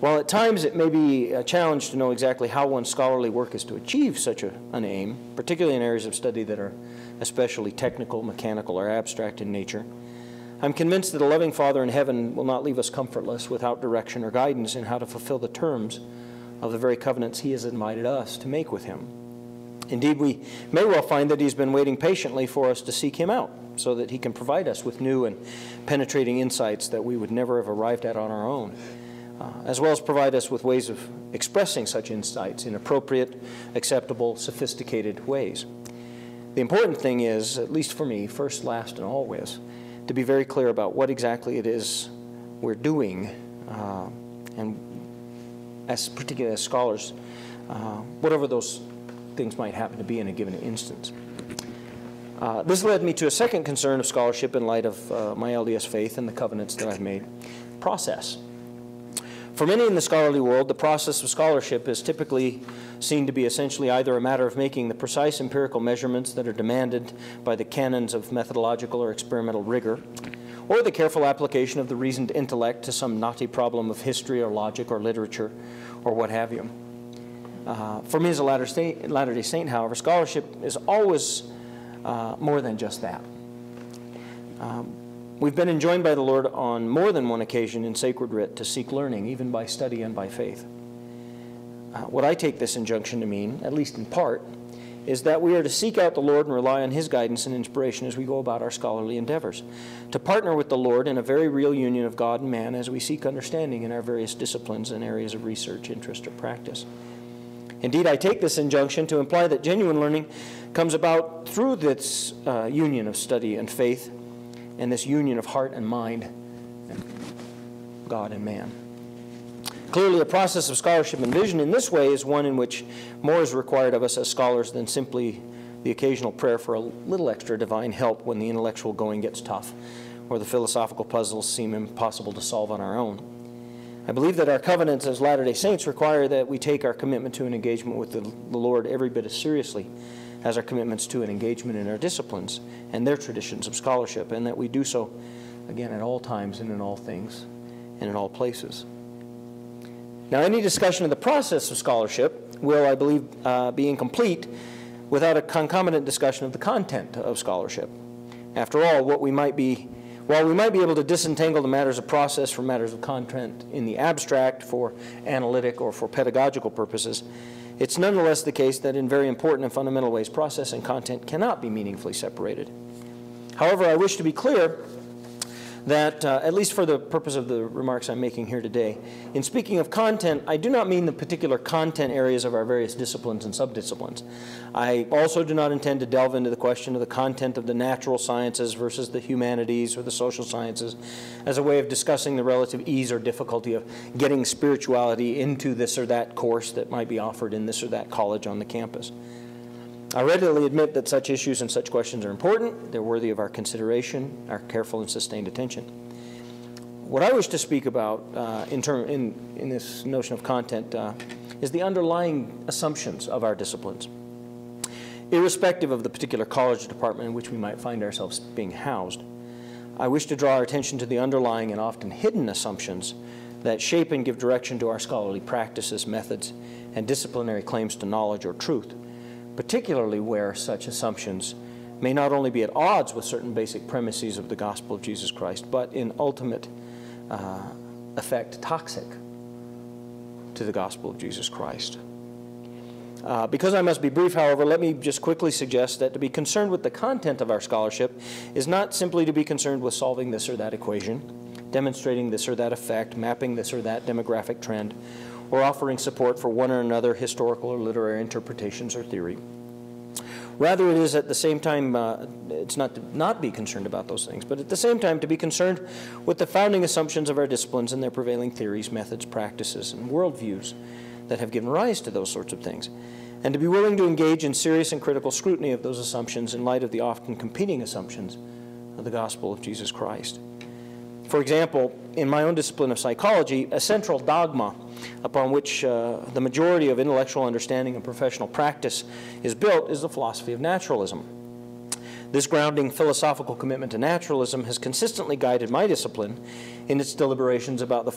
While at times it may be a challenge to know exactly how one's scholarly work is to achieve such an aim, particularly in areas of study that are especially technical, mechanical, or abstract in nature, I'm convinced that a loving Father in heaven will not leave us comfortless without direction or guidance in how to fulfill the terms of the very covenants he has invited us to make with him. Indeed, we may well find that he's been waiting patiently for us to seek him out so that he can provide us with new and penetrating insights that we would never have arrived at on our own, as well as provide us with ways of expressing such insights in appropriate, acceptable, sophisticated ways. The important thing is, at least for me, first, last, and always, to be very clear about what exactly it is we're doing, and particularly as scholars, whatever those things might happen to be in a given instance. This led me to a second concern of scholarship in light of my LDS faith and the covenants that I've made: process. For many in the scholarly world, the process of scholarship is typically seen to be essentially either a matter of making the precise empirical measurements that are demanded by the canons of methodological or experimental rigor, or the careful application of the reasoned intellect to some knotty problem of history or logic or literature or what have you. For me as a Latter-day Saint, however, scholarship is always more than just that. We've been enjoined by the Lord on more than one occasion in sacred writ to seek learning, even by study and by faith. What I take this injunction to mean, at least in part, is that we are to seek out the Lord and rely on his guidance and inspiration as we go about our scholarly endeavors, to partner with the Lord in a very real union of God and man as we seek understanding in our various disciplines and areas of research, interest, or practice. Indeed, I take this injunction to imply that genuine learning comes about through this union of study and faith, and this union of heart and mind, and God and man. Clearly, a process of scholarship and vision in this way is one in which more is required of us as scholars than simply the occasional prayer for a little extra divine help when the intellectual going gets tough or the philosophical puzzles seem impossible to solve on our own. I believe that our covenants as Latter-day Saints require that we take our commitment to an engagement with the Lord every bit as seriously as our commitments to an engagement in our disciplines and their traditions of scholarship, and that we do so, again, at all times and in all things and in all places. Now, any discussion of the process of scholarship will, I believe, be incomplete without a concomitant discussion of the content of scholarship. After all, while we might be able to disentangle the matters of process from matters of content in the abstract for analytic or for pedagogical purposes, it's nonetheless the case that in very important and fundamental ways, process and content cannot be meaningfully separated. However, I wish to be clear that, at least for the purpose of the remarks I'm making here today, in speaking of content, I do not mean the particular content areas of our various disciplines and subdisciplines. I also do not intend to delve into the question of the content of the natural sciences versus the humanities or the social sciences as a way of discussing the relative ease or difficulty of getting spirituality into this or that course that might be offered in this or that college on the campus. I readily admit that such issues and such questions are important. They're worthy of our consideration, our careful and sustained attention. What I wish to speak about in this notion of content is the underlying assumptions of our disciplines. Irrespective of the particular college or department in which we might find ourselves being housed, I wish to draw our attention to the underlying and often hidden assumptions that shape and give direction to our scholarly practices, methods, and disciplinary claims to knowledge or truth, particularly where such assumptions may not only be at odds with certain basic premises of the gospel of Jesus Christ, but in ultimate effect toxic to the gospel of Jesus Christ. Because I must be brief, however, let me just quickly suggest that to be concerned with the content of our scholarship is not simply to be concerned with solving this or that equation, demonstrating this or that effect, mapping this or that demographic trend, or offering support for one or another historical or literary interpretations or theory. Rather, it is at the same time, it's not to not be concerned about those things, but at the same time to be concerned with the founding assumptions of our disciplines and their prevailing theories, methods, practices, and worldviews that have given rise to those sorts of things, and to be willing to engage in serious and critical scrutiny of those assumptions in light of the often competing assumptions of the gospel of Jesus Christ. For example, in my own discipline of psychology, a central dogma upon which the majority of intellectual understanding and professional practice is built is the philosophy of naturalism. This grounding philosophical commitment to naturalism has consistently guided my discipline in its deliberations about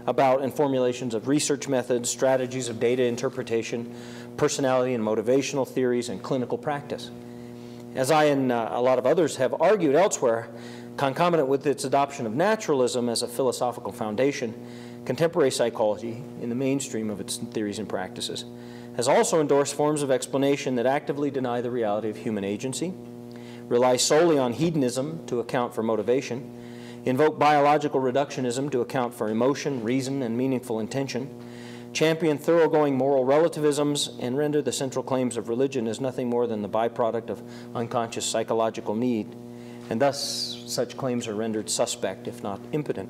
about and formulations of research methods, strategies of data interpretation, personality and motivational theories, and clinical practice. As I and a lot of others have argued elsewhere, concomitant with its adoption of naturalism as a philosophical foundation, contemporary psychology, in the mainstream of its theories and practices, has also endorsed forms of explanation that actively deny the reality of human agency, rely solely on hedonism to account for motivation, invoke biological reductionism to account for emotion, reason, and meaningful intention, champion thoroughgoing moral relativisms, and render the central claims of religion as nothing more than the byproduct of unconscious psychological need, and thus such claims are rendered suspect, if not impotent.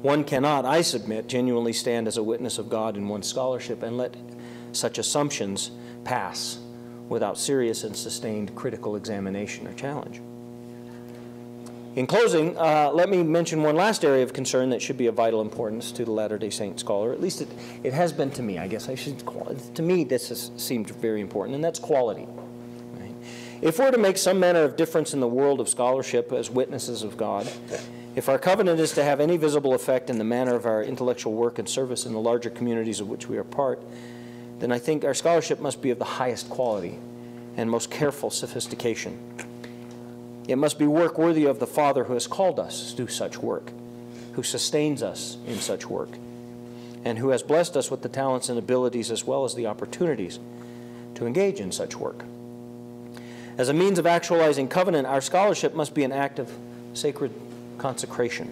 One cannot, I submit, genuinely stand as a witness of God in one's scholarship and let such assumptions pass without serious and sustained critical examination or challenge. In closing, let me mention one last area of concern that should be of vital importance to the Latter-day Saint scholar. At least it has been to me. I guess I should call it. To me, this has seemed very important, and that's quality. Right? If we're to make some manner of difference in the world of scholarship as witnesses of God, if our covenant is to have any visible effect in the manner of our intellectual work and service in the larger communities of which we are part, then I think our scholarship must be of the highest quality and most careful sophistication. It must be work worthy of the Father who has called us to do such work, who sustains us in such work, and who has blessed us with the talents and abilities as well as the opportunities to engage in such work. As a means of actualizing covenant, our scholarship must be an act of sacred consecration,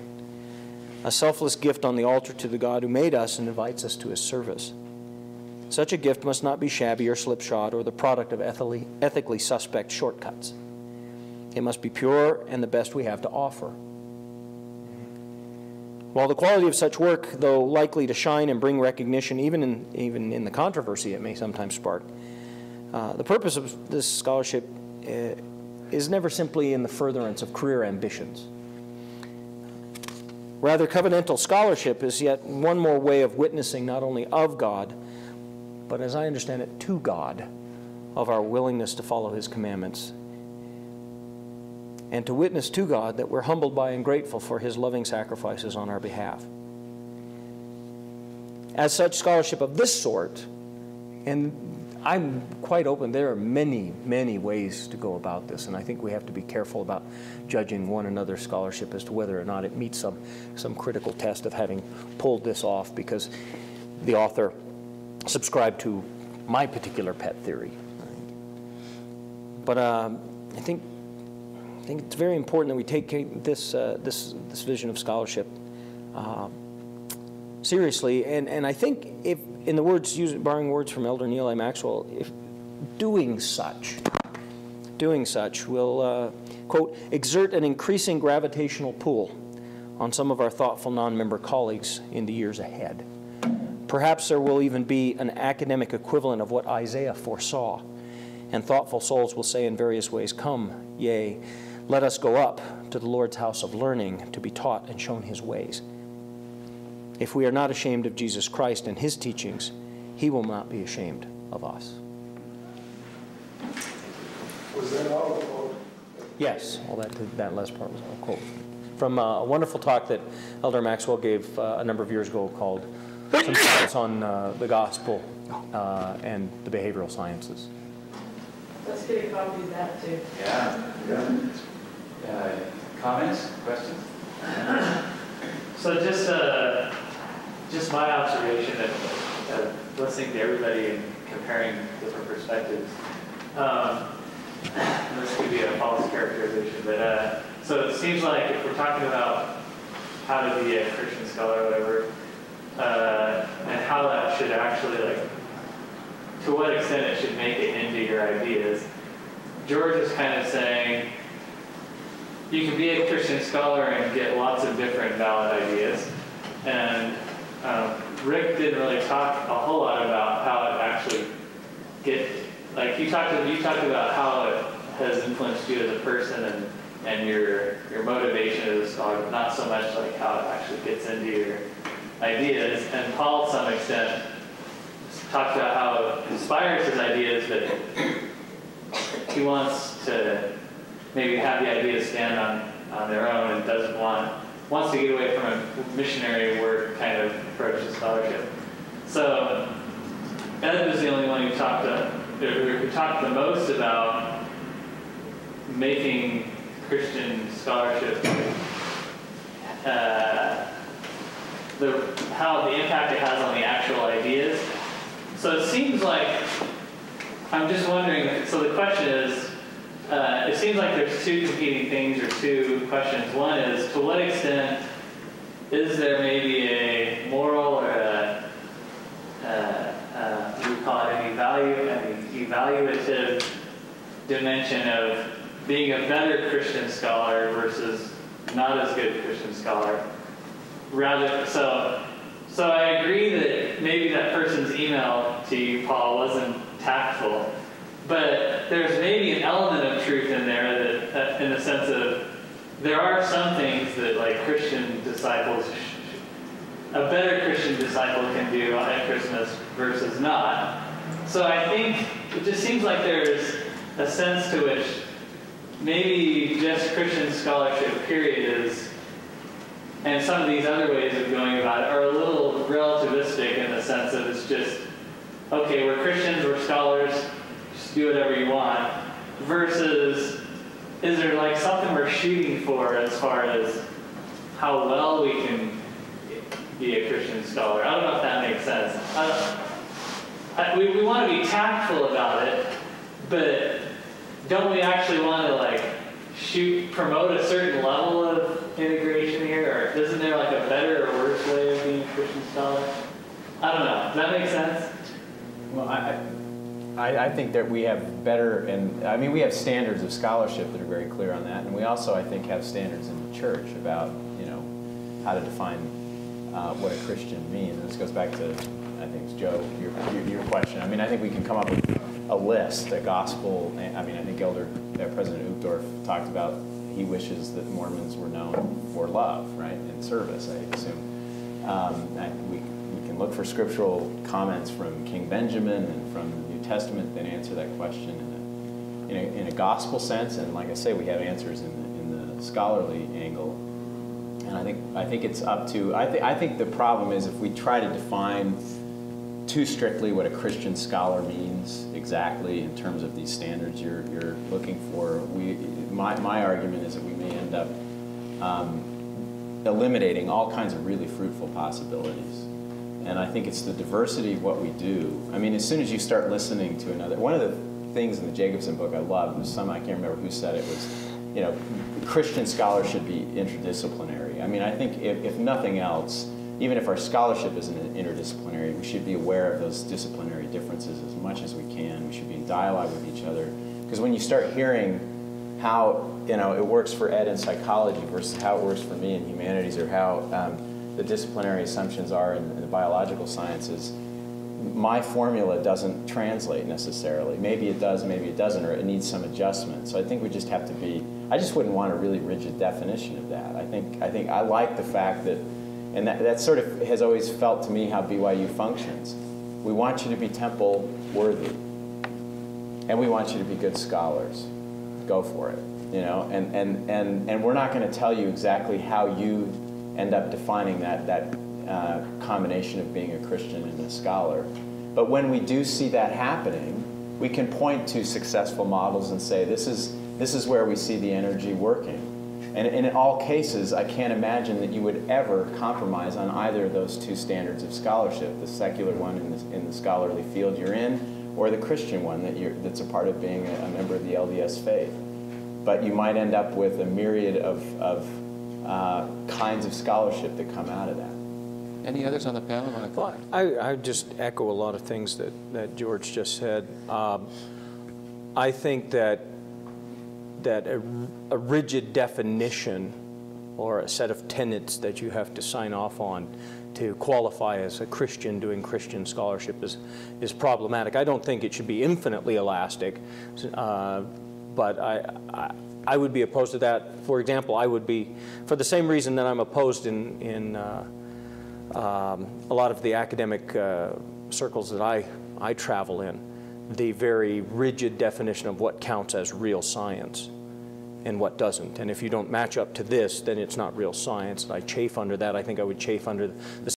a selfless gift on the altar to the God who made us and invites us to his service. Such a gift must not be shabby or slipshod or the product of ethically suspect shortcuts. It must be pure and the best we have to offer. While the quality of such work, though likely to shine and bring recognition even in the controversy it may sometimes spark, the purpose of this scholarship is never simply in the furtherance of career ambitions. Rather, covenantal scholarship is yet one more way of witnessing not only of God, but as I understand it, to God, of our willingness to follow his commandments, and to witness to God that we're humbled by and grateful for his loving sacrifices on our behalf. As such scholarship of this sort, and I'm quite open, there are many, many ways to go about this, and I think we have to be careful about judging one another's scholarship as to whether or not it meets some critical test of having pulled this off because the author subscribed to my particular pet theory. But I think it's very important that we take this vision of scholarship seriously, and I think if, in the words, borrowing words from Elder Neil A. Maxwell, if doing such will, quote, exert an increasing gravitational pull on some of our thoughtful non-member colleagues in the years ahead. Perhaps there will even be an academic equivalent of what Isaiah foresaw, and thoughtful souls will say in various ways, "Come, yea, let us go up to the Lord's house of learning to be taught and shown his ways." If we are not ashamed of Jesus Christ and his teachings, he will not be ashamed of us. Was that all a quote? Yes, all that last part was all a quote. From a wonderful talk that Elder Maxwell gave a number of years ago called Some Thoughts on the Gospel and the Behavioral Sciences. Let's get a copy of that too. Yeah. Comments, questions? So just my observation of listening to everybody and comparing different perspectives. This could be a false characterization, but so it seems like if we're talking about how to be a Christian scholar or whatever, and how that should actually, like, to what extent it should make it into your ideas, George is kind of saying you can be a Christian scholar and get lots of different valid ideas. And Rick didn't really talk a whole lot about how it actually like you talked about how it has influenced you as a person and your motivation is not so much like how it actually gets into your ideas. And Paul, to some extent, talked about how it inspires his ideas, but he wants to maybe have the ideas stand on their own and wants to get away from a missionary work kind of approach to scholarship. So Ed was the only one who talked the most about making Christian scholarship how the impact it has on the actual ideas. So it seems like, I'm just wondering, so the question is, it seems like there's two competing things or two questions. One is, to what extent is there maybe a moral or we call it an evaluative dimension of being a better Christian scholar versus not as good Christian scholar? Rather, so I agree that maybe that person's email to you, Paul, wasn't tactful, but there's maybe an element of truth in there that in the sense of there are some things that like Christian disciples, a better Christian disciple can do at Christmas versus not. So I think it just seems like there's a sense to which maybe just Christian scholarship period is, and some of these other ways of going about it are a little relativistic in the sense that it's just, okay, we're Christians, we're scholars, just do whatever you want, versus is there like something we're shooting for as far as how well we can be a Christian scholar? I don't know if that makes sense. We want to be tactful about it, but don't we actually want to like promote a certain level of integration here, or isn't there like a better or worse way of being a Christian scholar? I don't know. Does that make sense? Well, I think that we have better, and I mean we have standards of scholarship that are very clear on that, and we also I think have standards in the church about how to define what a Christian means. And this goes back to I think it's Joe your question. I mean I think we can come up with a list, a gospel. I mean I think President Uchtdorf talked about he wishes that Mormons were known for love, right, and service, I assume. We can look for scriptural comments from King Benjamin and from the New Testament that answer that question in a gospel sense, and like I say, we have answers in the scholarly angle. And I think it's up to, I think the problem is if we try to define too strictly what a Christian scholar means exactly in terms of these standards you're looking for, my argument is that we may end up eliminating all kinds of really fruitful possibilities. And I think it's the diversity of what we do. I mean, as soon as you start listening to another, one of the things in the Jacobsen book I love was I can't remember who said it, was, Christian scholars should be interdisciplinary. I mean, I think if nothing else, even if our scholarship isn't interdisciplinary, we should be aware of those disciplinary differences as much as we can. We should be in dialogue with each other. Because when you start hearing how it works for Ed in psychology versus how it works for me in humanities, or how the disciplinary assumptions are in the biological sciences, my formula doesn't translate necessarily. Maybe it does, maybe it doesn't, or it needs some adjustment. So I think we just have to be, I just wouldn't want a really rigid definition of that. I think I like the fact that, and that sort of has always felt to me how BYU functions. We want you to be temple worthy, and we want you to be good scholars. Go for it, and we're not going to tell you exactly how you end up defining that combination of being a Christian and a scholar. But when we do see that happening, we can point to successful models and say, this is where we see the energy working. And in all cases, I can't imagine that you would ever compromise on either of those two standards of scholarship, the secular one in the scholarly field you're in, or the Christian one that's a part of being a member of the LDS faith. But you might end up with a myriad of kinds of scholarship that come out of that. Any others on the panel want to comment? I just echo a lot of things that George just said. I think that a rigid definition or a set of tenets that you have to sign off on to qualify as a Christian doing Christian scholarship is problematic. I don't think it should be infinitely elastic, but I would be opposed to that. For example, I would be, for the same reason that I'm opposed in a lot of the academic circles that I travel in, the very rigid definition of what counts as real science and what doesn't. And if you don't match up to this, then it's not real science. And I chafe under that. I think I would chafe under the